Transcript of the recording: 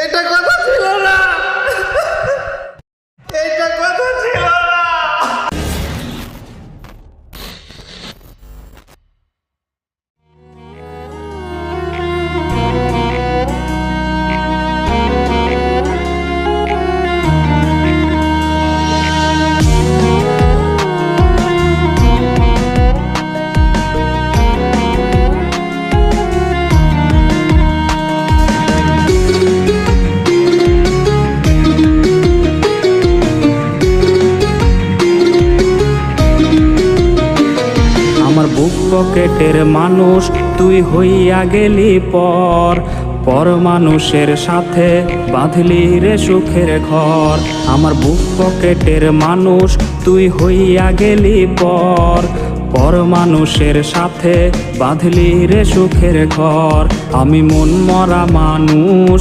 এটা কথা ছিল না, এটা কথা ছিল না। আমার বুক পকেটের মানুষ তুই হইয়া গেলি পর, পর মানুষের সাথে বাঁধলি রে সুখের ঘর। আমার বুক পকেটের মানুষ তুই হইয়া গেলি পর, পর মানুষের সাথে বাঁধলি রে সুখের ঘর। আমি মন মরা মানুষ